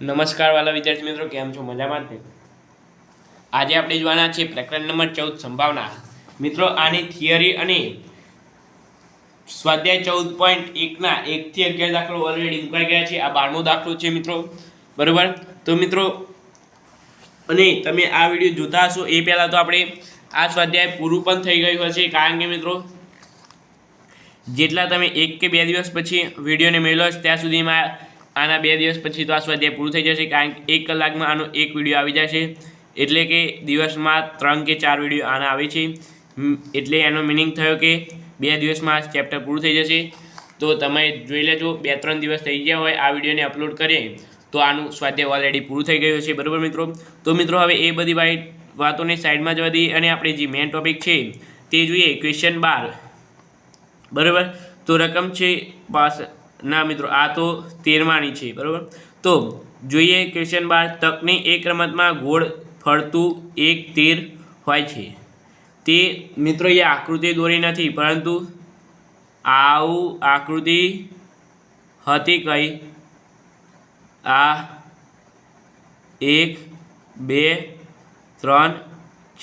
નમસ્કાર વાલા વિદ્યાર્થી મિત્રો, કેમ છો? મજામાં જ ને? આજે આપણે જોવાના છે પ્રકરણ નંબર 14 સંભાવના. મિત્રો, આની થિયરી અને સ્વાધ્યાય 14.1 ના 1 થી 11 દાખલો ઓલરેડી મુકાઈ ગયા છે. આ 12મો દાખલો છે મિત્રો, બરોબર? તો મિત્રો, અને તમે આ વિડીયો જોતા હશો એ પહેલાં તો આપણે આ સ્વાધ્યાય પૂરું પણ થઈ ગયું હશે, કારણ કે મિત્રો જેટલા તમે 1 કે 2 દિવસ પછી વિડીયોને મેળવો ત્યાં સુધીમાં આના 2 દિવસ પછી તો આ સ્વાધ્યાય પૂરું થઈ જશે, કારણ કે 1 કલાકમાં આનો એક વિડીયો આવી જશે. એટલે કે દિવસમાં 3 કે 4 વિડીયો આના આવે છે. એટલે એનો મિનિંગ થયો કે 2 દિવસમાં ચેપ્ટર પૂરું થઈ જશે. તો તમે જોઈ લેજો, 2-3 દિવસ થઈ ગયા હોય આ વિડીયોને અપલોડ કરીએ તો આનું સ્વાધ્યાય ઓલરેડી પૂરું થઈ ગયું છે, બરાબર મિત્રો? તો મિત્રો, હવે એ બધી વાતોને સાઈડમાં જવા દઈએ અને આપણે જે મેઇન ટોપિક છે તે જોઈએ. ક્વેશ્ચન 12, બરાબર? તો રકમ છે ના મિત્રો, આ તો 13માની છે, બરાબર? તો જોઈએ ક્વેશ્ચન 12. તકની એક રમતમાં ગોળ ફરતું એક તીર હોય છે. તે મિત્રો એ આકૃતિ દોરી નથી, પરંતુ આવું આકૃતિ હતી કઈ? આ 1 2 3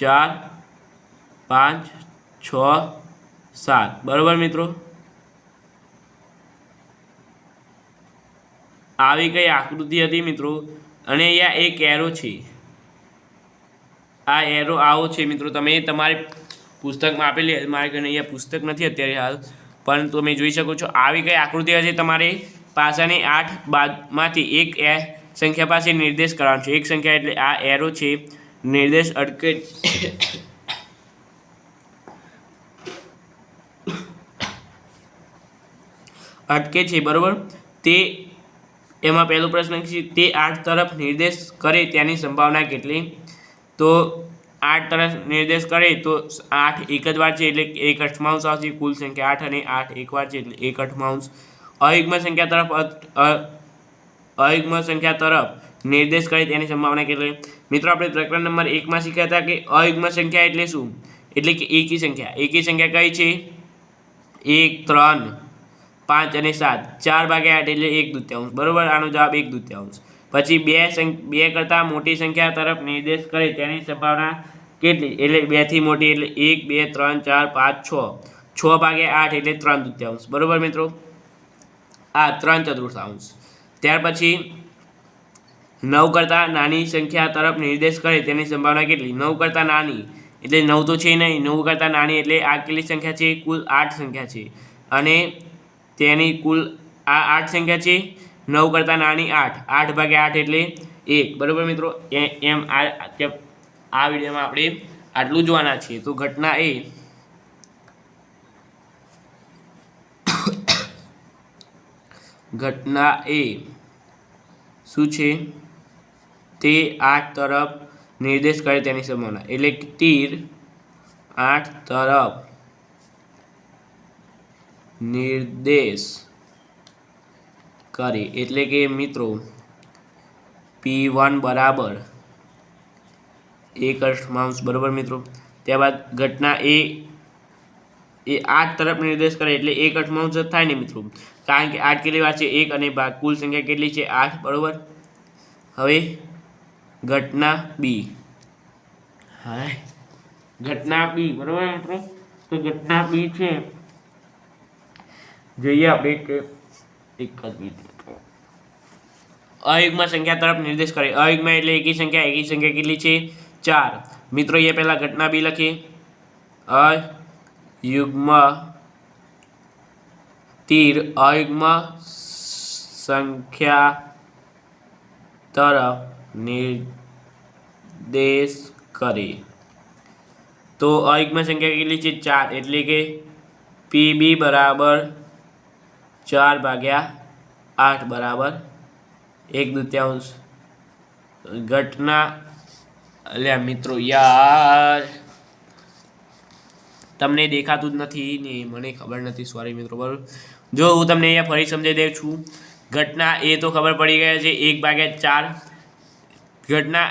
4 5 6 7, બરાબર મિત્રો? આવી કઈ આકૃતિ હતી મિત્રો? અને અહીંયા એક એરો છે. આ એરો આવો છે મિત્રો. તમે તમારી પુસ્તકમાં આપેલી, મારે ઘરે અહીંયા પુસ્તક નથી અત્યારે હાલ, પણ તમે જોઈ શકો છો. આવી કઈ આકૃતિ હશે, તમારે પાસાની 8 બાદમાંથી એક સંખ્યા પાસે નિર્દેશ કરવાનો છે. એક સંખ્યા એટલે આ એરો છે, નિર્દેશ અટકે છે, બરાબર? તે એમાં પહેલો પ્રશ્ન છે, તે 8 તરફ નિર્દેશ કરે તેની સંભાવના કેટલી? તો 8 તરફ નિર્દેશ કરે તો 8 એક જ વાર છે એટલે 1/8 આવશે. કુલ સંખ્યા 8 અને 8 એક વાર છે એટલે 1/8. અયુગ્મ સંખ્યા તરફ નિર્દેશ કરે તેની સંભાવના કેટલી? મિત્રો, આપણે પ્રકરણ નંબર 1માં શીખ્યા હતા કે અયુગ્મ સંખ્યા એટલે શું? એટલે કે એકી સંખ્યા. એકી સંખ્યા કઈ છે? 1 3 5 અને 7. 4/8 એટલે 1/2, બરાબર? આનો જવાબ 1/2. પછી 2 કરતાં મોટી સંખ્યા તરફ નિર્દેશ કરે તેની સંભાવના કેટલી? એટલે 2 થી મોટી એટલે 1 2 3 4 5 6. 6/8 એટલે 3/2, બરાબર મિત્રો? આ 3/4. ત્યાર પછી 9 કરતાં નાની સંખ્યા તરફ નિર્દેશ કરે તેની સંભાવના કેટલી? 9 કરતાં નાની એટલે 9 તો છે નહીં. 9 કરતાં નાની એટલે આ કેટલી સંખ્યા છે? કુલ 8 સંખ્યા છે. અને તેની કુલ આ 8 સંખ્યા છે. 9 કરતાં નાની 8. 8/8 એટલે 1, બરાબર મિત્રો? એમ આ વિડીયોમાં આપણે આટલું જોવાના છીએ. તો ઘટના એ શું છે? તે 8 તરફ નિર્દેશ કરે તેની સંભાવના. એટલે તીર 8 તરફ નિર્દેશ કરે એટલે કે મિત્રો P1 બરાબર 1/8, બરાબર મિત્રો? ત્યારબાદ ઘટના એ 8 તરફ નિર્દેશ કરે એટલે 1/8 જ થાય ને મિત્રો, કારણ કે 8 કેટલી વાર છે? 1 અને કુલ સંખ્યા કેટલી છે? 8, બરાબર? હવે ઘટના બી. ઘટના બી, બરાબર મિત્રો? તો ઘટના બી છે, જોઈએ આપણે કે એક જ મિનિટ. અયુગ્મ સંખ્યા તરફ નિર્દેશ કરે. અયુગ્મ એટલે એકી સંખ્યા. એકી સંખ્યા કેટલી છે? 4. મિત્રો, એ પહેલા ઘટના બી લખીએ. અયુગ્મ તીર અયુગ્મ સંખ્યા તરફ નિર્દેશ કરે. તો અયુગ્મ સંખ્યા કેટલી છે? 4. એટલે કે PB બરાબર 4/8 બરાબર 1/2. ઘટના અલ્યા મિત્રો, યાર તમને દેખાતું જ નથી ને, મને ખબર નથી, સોરી મિત્રો, બરાબર? જો હું તમને અહીંયા ફરી સમજાવી દઉં છું. ઘટના એ તો ખબર પડી ગયા છે, 1/4. ઘટના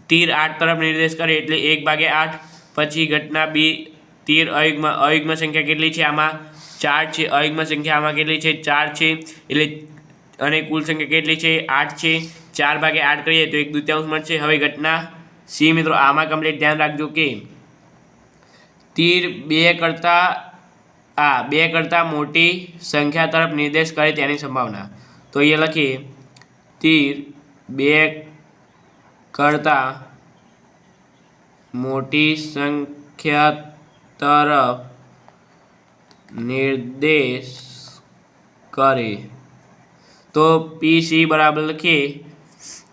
તીર 8 તરફ નિર્દેશ કરે એટલે 1/8. પછી ઘટના બી, તીર અયુગ્મ સંખ્યા કેટલી છે? આમાં 4 છે. અયુગ્મ સંખ્યા આમાં કેટલી છે? 4 છે. એટલે અને કુલ સંખ્યા કેટલી છે? 8 છે. 4/8 કરીએ તો 1/2 મળશે। હવે ઘટના સી મિત્રો, આમાં કમ્પ્લીટ ધ્યાન રાખજો કે તીર બે કરતાં મોટી સંખ્યા તરફ નિર્દેશ કરે તેની સંભાવના। તો એ લખીએ તીર 2 કરતાં મોટી સંખ્યા તરફ નિર્દેશ કરે। તો PC બરાબર લખીએ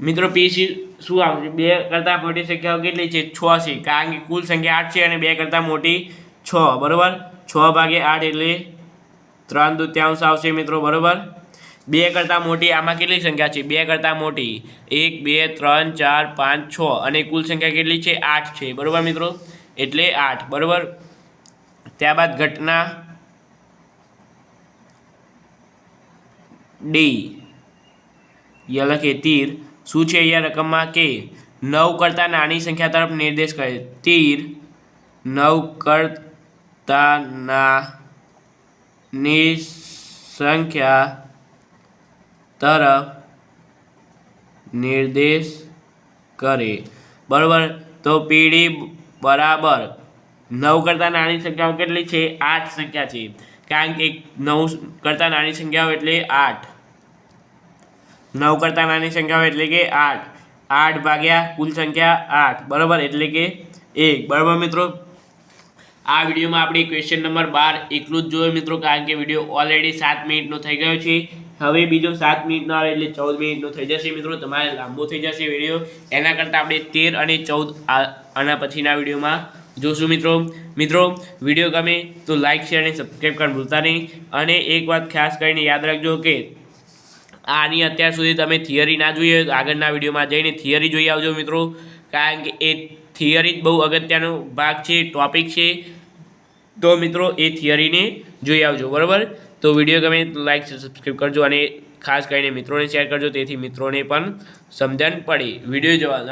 મિત્રો, PC શું આવશે? 2 કરતાં મોટી સંખ્યાઓ કેટલી છે? 6 છે, કારણ કે કુલ સંખ્યા 8 છે અને 2 કરતાં મોટી 6, બરાબર। 6/8 એટલે 3/2 આવશે મિત્રો, બરાબર। 2 કરતાં મોટી આમાં કેટલી સંખ્યા છે? 2 કરતાં મોટી 1 2 3 4 5 6 અને કુલ સંખ્યા કેટલી છે? 8 છે, બરાબર મિત્રો, એટલે 8, બરાબર। ત્યારબાદ ઘટના ડી, યહ લખીએ તીર શું છે અહીંયા રકમમાં કે 9 કરતાં નાની સંખ્યા તરફ નિર્દેશ કરે। તીર 9 કરતાં નાની સંખ્યા તરફ નિર્દેશ કરે, બરાબર। તો PD બરાબર 9 કરતાં નાની સંખ્યાઓ કેટલી છે? 8 સંખ્યા છે, કારણ કે 9 કરતાં નાની સંખ્યાઓ એટલે 8, 9 કરતાં નાની સંખ્યાઓ એટલે કે 8, 8 ભાગ્યા કુલ સંખ્યા 8, બરાબર, એટલે કે 1, બરાબર મિત્રો। આ વિડીયોમાં આપણે ક્વેશ્ચન નંબર 12 એકલું જ જોયું મિત્રો, કારણ કે વિડીયો ઓલરેડી 7 મિનિટનો થઈ ગયો છે। હવે બીજો 7 મિનિટનો આવે એટલે 14 મિનિટનો થઈ જશે મિત્રો, તમારે લાંબો થઈ જશે વિડીયો, એના કરતાં આપણે 13 અને 14 આના પછીના વિડીયોમાં જોશું મિત્રો। વિડીયો ગમે તો લાઇક શેર અને સબસ્ક્રાઈબ કરવાનું ભૂલતા નહીં। અને એક વાત ખાસ કરીને યાદ રાખજો કે આની અત્યાર સુધી તમે થિયરી ના જોઈ હોય તો આગળના વિડીયોમાં જઈને થિયરી જોઈ આવજો મિત્રો, કારણ કે એ થિયરી જ બહુ અગત્યનો ભાગ છે, ટોપિક છે, તો મિત્રો એ થિયરીને જોઈ આવજો, બરાબર। તો વિડીયો ગમે તો લાઇક સબસ્ક્રાઈબ કરજો અને ખાસ કરીને મિત્રોને શેર કરજો, તેથી મિત્રોને પણ સમજણ પડે। વિડીયો જોવા